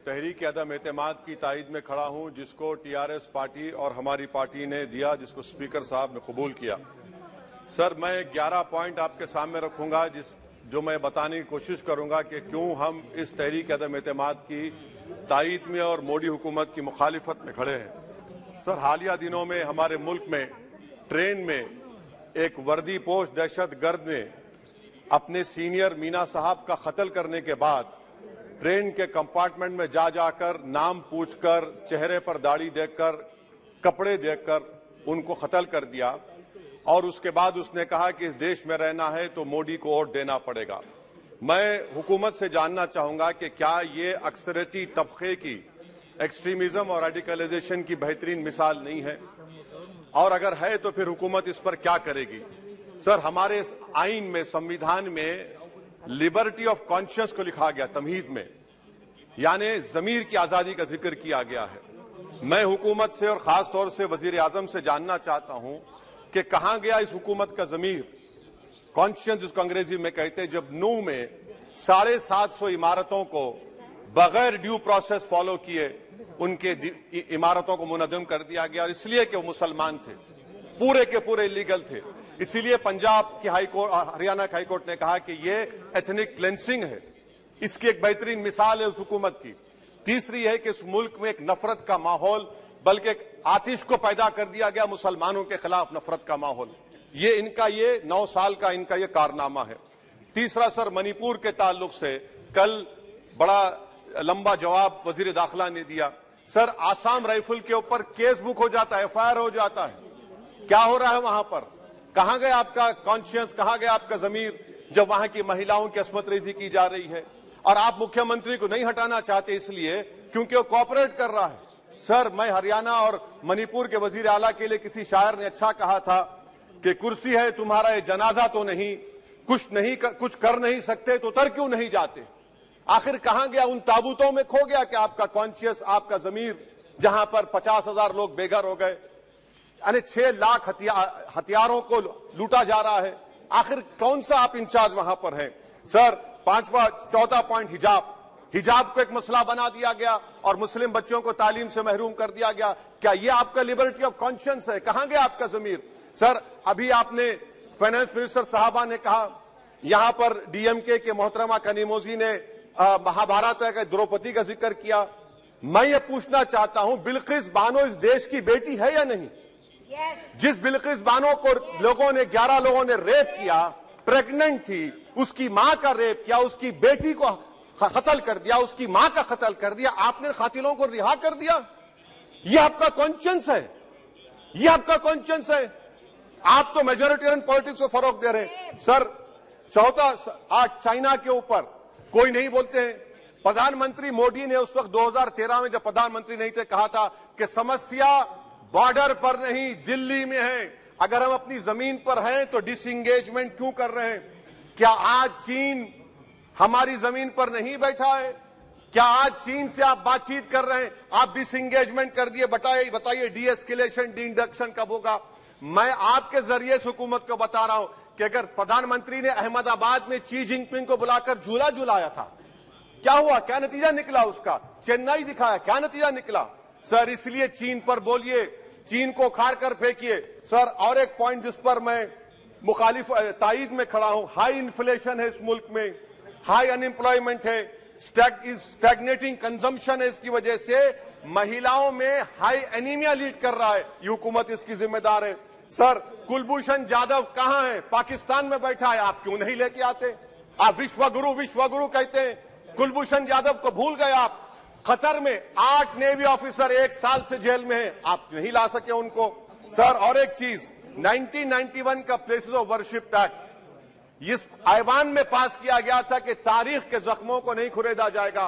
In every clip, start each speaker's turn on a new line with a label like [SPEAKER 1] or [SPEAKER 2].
[SPEAKER 1] तहरीक अदम एतमाद की तायद में खड़ा हूं, जिसको टीआरएस पार्टी और हमारी पार्टी ने दिया, जिसको स्पीकर साहब ने कबूल किया। सर, मैं 11 पॉइंट आपके सामने रखूंगा, जो मैं बताने की कोशिश करूंगा कि क्यों हम इस तहरीक अदम एतमाद की तायद में और मोदी हुकूमत की मुखालिफत में खड़े हैं। सर, हालिया दिनों में हमारे मुल्क में ट्रेन में एक वर्दीपोश दहशतगर्द ने अपने सीनियर मीना साहब का कत्ल करने के बाद ट्रेन के कंपार्टमेंट में जाकर नाम पूछकर, चेहरे पर दाढ़ी देखकर, कपड़े देखकर उनको कत्ल कर दिया और उसके बाद उसने कहा कि इस देश में रहना है तो मोदी को वोट देना पड़ेगा। मैं हुकूमत से जानना चाहूंगा कि क्या ये अक्सरियती तबके की एक्सट्रीमिज्म और रेडिकलाइजेशन की बेहतरीन मिसाल नहीं है, और अगर है तो फिर हुकूमत इस पर क्या करेगी। सर, हमारे आइन में, संविधान में लिबर्टी ऑफ कॉन्शियस को लिखा गया, तमहीद में, यानी जमीर की आजादी का जिक्र किया गया है। मैं हुकूमत से और खास तौर से वजीर आजम से जानना चाहता हूं कि कहां गया इस हुकूमत का जमीर, कॉन्शियस जिसको अंग्रेजी में कहते हैं, जब नूह में 750 इमारतों को बगैर ड्यू प्रोसेस फॉलो किए उनके इमारतों को मुनज़्ज़म कर दिया गया, और इसलिए कि वो मुसलमान थे, पूरे के पूरे इलीगल थे। इसीलिए पंजाब की हाईकोर्ट और हरियाणा की हाईकोर्ट ने कहा कि ये एथनिक क्लेंसिंग है। इसकी एक बेहतरीन मिसाल है उस हुकूमत की। तीसरी है कि इस मुल्क में एक नफरत का माहौल, बल्कि एक आतिश को पैदा कर दिया गया, मुसलमानों के खिलाफ नफरत का माहौल। ये इनका ये 9 साल का इनका ये कारनामा है। तीसरा सर, मणिपुर के ताल्लुक से कल बड़ा लंबा जवाब वजीर दाखिला ने दिया। सर, आसाम राइफल के ऊपर केस बुक हो जाता है, एफआईआर हो जाता है। क्या हो रहा है वहां पर? कहां गया आपका कॉन्शियस, कहां गया आपका जमीर, जब वहां की महिलाओं की अस्मत रेजी की जा रही है? और आप मुख्यमंत्री को नहीं हटाना चाहते इसलिए क्योंकि वो कोऑपरेट कर रहा है। सर, मैं हरियाणा और मणिपुर के वजीर आला के लिए, किसी शायर ने अच्छा कहा था कि कुर्सी है तुम्हारा ये जनाजा तो नहीं, कुछ कर नहीं सकते तो उतर क्यों नहीं जाते। आखिर कहां गया? उन ताबूतों में खो गया कि आपका कॉन्शियस, आपका जमीर, जहां पर 50,000 लोग बेघर हो गए, यानी 6 लाख हथियारों को लूटा जा रहा है। आखिर कौन सा आप इंचार्ज वहां पर हैं? सर, चौथा पॉइंट, हिजाब को एक मसला बना दिया गया और मुस्लिम बच्चों को तालीम से महरूम कर दिया गया। क्या ये आपका लिबर्टी ऑफ कॉन्शियस है? कहां गया आपका जमीर? सर, अभी आपने फाइनेंस मिनिस्टर साहबा ने कहा, यहां पर डीएमके के मोहतरमा कनीमोजी ने महाभारत के द्रौपदी का जिक्र किया। मैं ये पूछना चाहता हूं, बिल्किस बानो इस देश की बेटी है या नहीं? जिस बिल्किस बानो को 11 लोगों ने रेप किया, प्रेग्नेंट थी, उसकी मां का रेप किया, उसकी बेटी को कत्ल कर दिया, उसकी मां का कत्ल कर दिया, आपने कातिलों को रिहा कर दिया। ये आपका कॉन्शियस है? ये आपका कॉन्शियस है? आप तो मेजोरिटेरियन पॉलिटिक्स को फरोग दे रहे हैं। सर, चौथा, आज चाइना के ऊपर कोई नहीं बोलते हैं। प्रधानमंत्री मोदी ने उस वक्त 2013 में, जब प्रधानमंत्री नहीं थे, कहा था कि समस्या बॉर्डर पर नहीं, दिल्ली में है। अगर हम अपनी जमीन पर हैं तो डिसएंगेजमेंट क्यों कर रहे हैं? क्या आज चीन हमारी जमीन पर नहीं बैठा है? क्या आज चीन से आप बातचीत कर रहे हैं? आप डिसएंगेजमेंट कर दिए। बताइए डीएस्केलेशन, डी-इंडक्शन कब होगा? मैं आपके जरिए से हुकूमत को बता रहा हूं कि अगर प्रधानमंत्री ने अहमदाबाद में शी जिनपिंग को बुलाकर झूला झुलाया था, क्या हुआ? क्या नतीजा निकला उसका? चेन्नई दिखाया, क्या नतीजा निकला? सर, इसलिए चीन पर बोलिए, चीन को उखाड़ कर फेंकिए। सर, और एक पॉइंट जिस पर मैं मुखालिफ तायद में खड़ा हूं, हाई इन्फ्लेशन है इस मुल्क में, हाई अनएम्प्लॉयमेंट है, स्टैग्नेटिंग कंजम्पशन है। इसकी वजह से महिलाओं में हाई एनीमिया लीड कर रहा है। ये हुकूमत इसकी जिम्मेदार है। सर, कुलभूषण जाधव कहां है? पाकिस्तान में बैठा है, आप क्यों नहीं लेके आते? आप विश्वगुरु कहते हैं, कुलभूषण जाधव को भूल गए आप। कतर में 8 नेवी ऑफिसर 1 साल से जेल में हैं, आप नहीं ला सके उनको। सर, और एक चीज, 1991 का प्लेसेस ऑफ वर्शिप एक्ट इस ऐवान में पास किया गया था कि तारीख के जख्मों को नहीं खुरेदा जाएगा।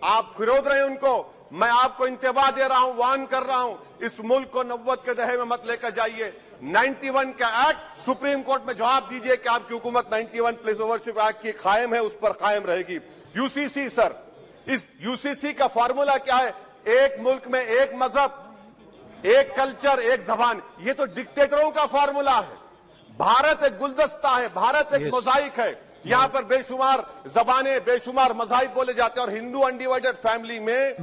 [SPEAKER 1] आप खुरोद रहे हैं उनको। मैं आपको इंतबाह दे रहा हूं, वार्न कर रहा हूं, इस मुल्क को 90 के दहे में मत लेकर जाइए। 91 का एक्ट सुप्रीम कोर्ट में जवाब दीजिए कि आपकी हुकूमत 91 प्लेस ऑफ वर्शिप एक्ट की कायम है, उस पर कायम रहेगी। यूसीसी, सर, इस यूसीसी का फॉर्मूला क्या है? एक मुल्क में एक मजहब, एक कल्चर, एक जबान। ये तो डिक्टेटरों का फॉर्मूला है। भारत एक गुलदस्ता है, भारत एक मोजाइक है। यहाँ पर बेशुमार जबानें, बेशुमार मज़ाहिब बोले जाते हैं और हिंदू अनडिवाइडेड फैमिली में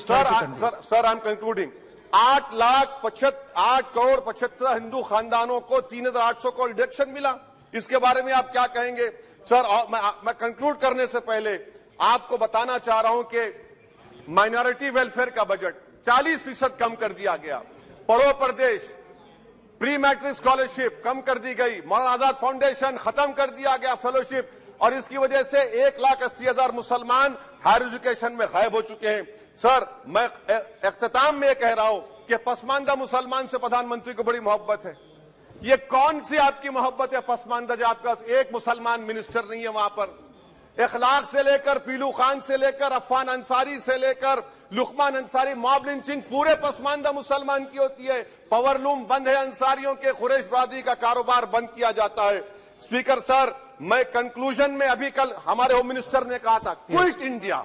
[SPEAKER 1] sir I am concluding 8 crore 75 Hindu खानदानों को 3,800 करोड़ डिडक्शन मिला। इसके बारे में आप क्या कहेंगे सर? और मैं कंक्लूड करने से पहले आपको बताना चाह रहा हूं कि माइनॉरिटी वेलफेयर का बजट 40% कम कर दिया गया। पढ़ो प्रदेश प्री मैट्रिक स्कॉलरशिप कम कर दी गई। मौलाना आजाद फाउंडेशन खत्म कर दिया गया फेलोशिप, और इसकी वजह से 1,80,000 मुसलमान हायर एजुकेशन में गायब हो चुके हैं। सर मैं इख्तिताम में कह रहा हूं कि पसमानदा मुसलमान से प्रधानमंत्री को बड़ी मोहब्बत है। ये कौन सी आपकी मोहब्बत है पसमानदा, जो आपका एक मुसलमान मिनिस्टर नहीं है वहां पर? इखलाक से लेकर पीलू खान से लेकर अफान अंसारी से लेकर लुकमान अंसारी, मॉब लिंचिंग पूरे पसमानदा मुसलमान की होती है। पावरलूम बंद है अंसारियों के, कुरैश बरादरी का कारोबार बंद किया जाता है। स्पीकर सर मैं कंक्लूजन में, अभी कल हमारे होम मिनिस्टर ने कहा था क्विट इंडिया।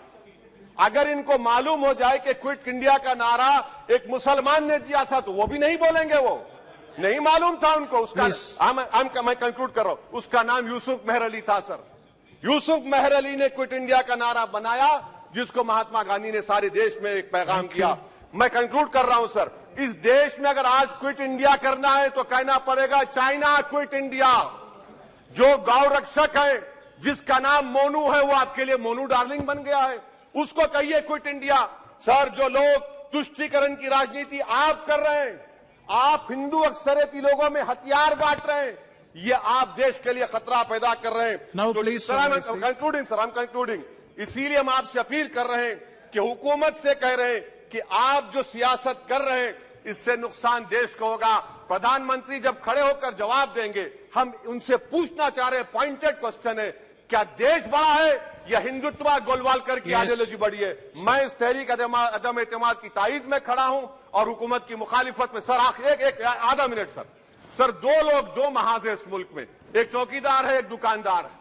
[SPEAKER 1] अगर इनको मालूम हो जाए कि क्विट इंडिया का नारा एक मुसलमान ने दिया था तो वो भी नहीं बोलेंगे, वो नहीं मालूम था उनको। उसका मैं कंक्लूड कर रहा हूं, उसका नाम यूसुफ मेहर अली था सर। यूसुफ मेहर अली ने क्विट इंडिया का नारा बनाया, जिसको महात्मा गांधी ने सारे देश में एक पैगाम किया। मैं कंक्लूड कर रहा हूं सर, इस देश में अगर आज क्विट इंडिया करना है तो कहना पड़ेगा चाइना क्विट इंडिया। जो गौ रक्षक है जिसका नाम मोनू है, वो आपके लिए मोनू डार्लिंग बन गया है, उसको कहिए क्विट इंडिया। सर जो लोग तुष्टीकरण की राजनीति आप कर रहे हैं, आप हिंदू अक्सरियती लोगों में हथियार बांट रहे हैं, ये आप देश के लिए खतरा पैदा कर रहे हैं। Sir I am concluding. इसीलिए हम आपसे अपील कर रहे हैं कि हुकूमत से कह रहे हैं कि आप जो सियासत कर रहे हैं इससे नुकसान देश को होगा। प्रधानमंत्री जब खड़े होकर जवाब देंगे, हम उनसे पूछना चाह रहे हैं, पॉइंटेड क्वेश्चन है, क्या देश बड़ा है या हिंदुत्व गोलवालकर की आइडियोलॉजी बड़ी है? मैं इस तहरीक अदम एतमाद की तायद में खड़ा हूं और हुकूमत की मुखालिफत में। सर एक आधा मिनट सर दो लोग, दो महाज है इस मुल्क में, एक चौकीदार है, एक दुकानदार है।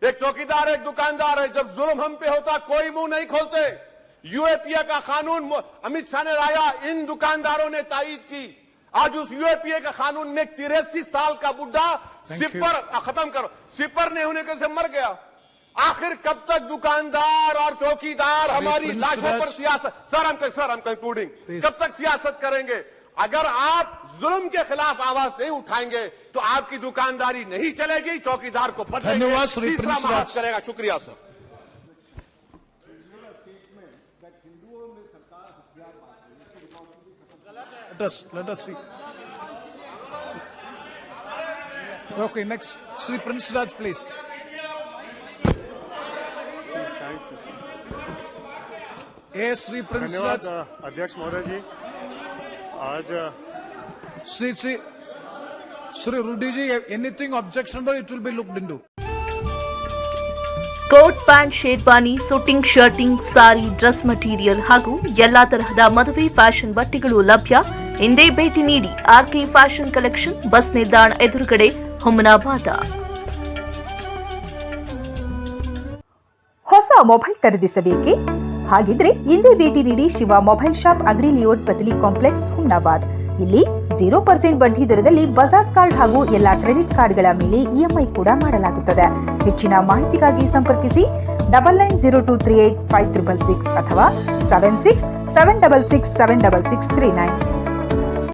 [SPEAKER 1] एक चौकीदार एक दुकानदार है। जब जुल्म हम पे होता कोई मुंह नहीं खोलते। यूएपीए का कानून अमित शाह ने लाया, इन दुकानदारों ने तायद की। आज उस यूएपीए का कानून में 83 साल का बुढ़ा सिपर नहीं होने के से मर गया। आखिर कब तक दुकानदार और चौकीदार हमारी लाशों पर सियासत? सर हम कंक्लूडिंग, कब तक सियासत करेंगे? अगर आप जुल्म के खिलाफ आवाज नहीं उठाएंगे तो आपकी दुकानदारी नहीं चलेगी, चौकीदार को
[SPEAKER 2] धन्यवाद
[SPEAKER 1] तीसरा महाज करेगा। शुक्रिया sir.
[SPEAKER 2] Let us see. Okay, next, Sri Prince Raj, please. Yes, Sri Prince Raj.
[SPEAKER 3] अध्यक्ष महोदय जी, आज
[SPEAKER 2] Sri Rudy ji, anything objectionable, it will be looked into.
[SPEAKER 4] Coat pant, sherwani, suiting, shirting, sari, dress material ಹಾಗೂ ಎಲ್ಲಾ ತರಹದ ಮದುವೆ ಫ್ಯಾಷನ್ ಬಟ್ಟೆಗಳು ಲಭ್ಯ. ಇಂದೇ ಭೇಟಿ ನೀಡಿ ಆರ್ಕೆ ಫ್ಯಾಷನ್ ಕಲೆಕ್ಷನ್, ಬಸ್ ನಿಲ್ದಾಣ ಎದುರುಗಡೆ, ಹುಮನಾಬಾದ.
[SPEAKER 5] ಹೊಸ ಮೊಬೈಲ್ ಖರೀದಿಸಬೇಕೇ? ಹಾಗಿದ್ರೆ ಇಂದೇ ಭೇಟಿ ನೀಡಿ Shiva mobile shop, agri layout, ಬದಲಿ ಕಾಂಪ್ಲೆಕ್ಸ್, ಹುಮನಾಬಾದ್. ಇಲ್ಲಿ 0% ಬಡ್ಡಿ ದರದಲ್ಲಿ ಬಜಾಜ್ ಕಾರ್ಡ್ ಹಾಗೂ ಎಲ್ಲಾ ಕ್ರೆಡಿಟ್ ಕಾರ್ಡ್ಗಳ ಮೇಲೆ ಇಎಂಐ ಕೂಡ ಮಾಡಲಾಗುತ್ತದೆ. ಹೆಚ್ಚಿನ ಮಾಹಿತಿಗಾಗಿ ಸಂಪರ್ಕಿಸಿ 9902385666 ಅಥವಾ 7676676639.